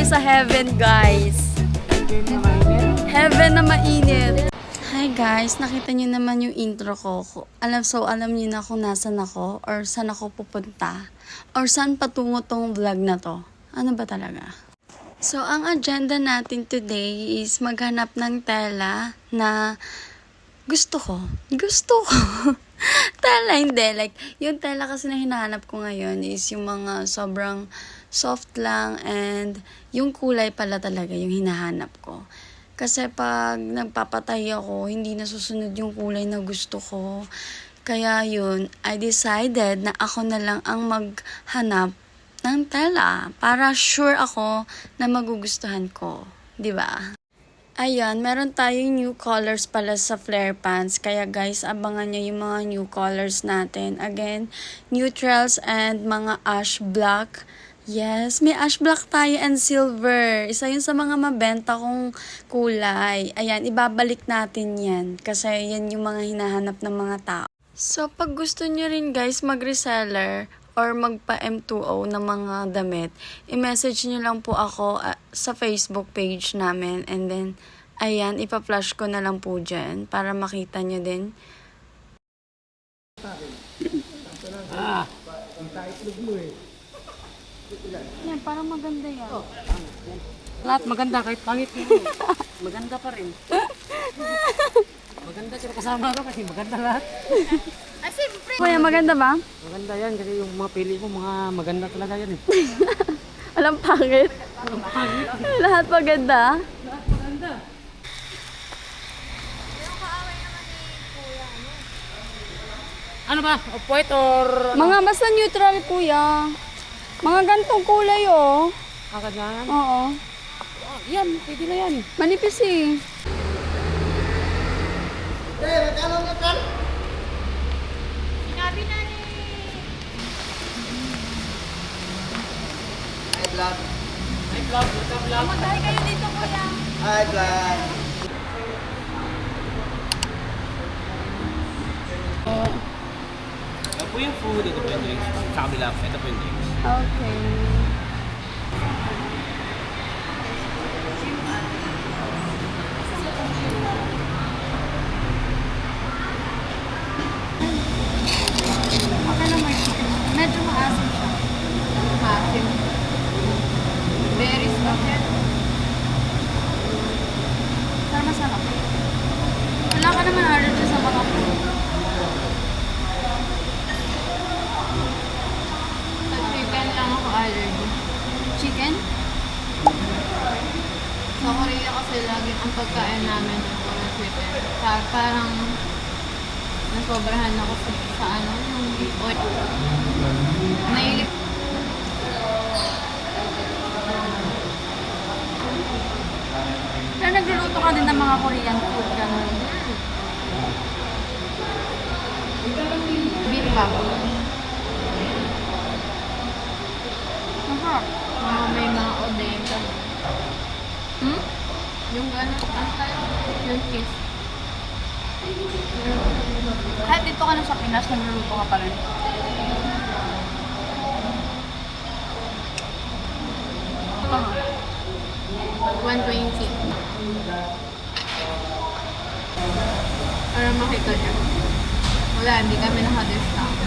tayo sa heaven, guys. Heaven na mainit. Hi guys, nakita niyo naman yung intro ko. Alam niyo na kung nasan ako or saan ako pupunta or saan patungo tong vlog na to. Ano ba talaga? So, ang agenda natin today is maghanap ng tela na gusto ko. Tela, hindi. Like, yung tela kasi na hinahanap ko ngayon is yung mga sobrang soft lang and yung kulay pala talaga yung hinahanap ko. Kasi pag nagpapatay ako, hindi nasusunod yung kulay na gusto ko. Kaya yun, I decided na ako na lang ang maghanap ng tela para sure ako na magugustuhan ko. 'Di ba? Ayan, meron tayong new colors pala sa flare pants. Kaya guys, abangan nyo yung mga new colors natin. Again, neutrals and mga ash black. Yes, may ash black tayo and silver. Isa yun sa mga mabenta kong kulay. Ayan, ibabalik natin yan. Kasi yan yung mga hinahanap ng mga tao. So, pag gusto nyo rin guys mag-reseller or magpa M2O ng mga damit, i-message nyo lang po ako sa Facebook page namin. And then, ayan, ipa-flash ko na lang po dyan para makita nyo din. Yan, parang maganda yan. Lahat maganda kahit pangit mo. Maganda pa rin. Maganda sila kasama ko kasi maganda lahat. Kuya, maganda ba? Maganda yan kasi yung mga pili mo mga maganda talaga yan eh. Alam, pangit. Lahat maganda. Lahat maganda. Ano ba? Off-white or... Mga basta neutral, kuya. Mga gantong kulay, oh. Agad na yan? Oo. Oh, yan, pwede na yan. Manipis eh. Sinabi na ni... Hi, vlog. Ay, vlog, vlog. Magdahay kayo dito, kuya. Hi, vlog. Ito po yung food, ito po yung drinks. Sa kabila, ito po yung drinks. Okay. Okay lang may chicken. Medyo maasim siya. Maasim. Berries bakit? Pero masarap. Wala ka naman allergy sa mga food. Sa chicken lang ako allergy. Chicken? Sa Korea kasi lagi ang pagkain namin ng Korean chicken. Parang nasobrahan ako sa ano, yung oil. Nailip. Pero nagluluto ka din ng mga Korean food, gano'n. Beef pa. Masarap. May mga oden. Yung ano, yung cheese. Kahit dito ka na sa Pinas, nagluluto ka pa rin. Ito nga. 120. Para makita niya. Wala, hindi kami naka-discount.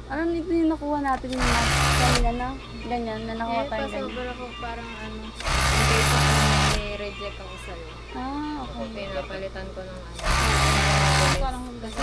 Ano ito yung nakuha natin yung mask kanina na? Ganyan, na nakuha tayo ganyan. Pasobra ko parang ano, in case na may reject ako sa'yo. Ah, Ako okay. pinapalitan ko ng ano. Parang Kasi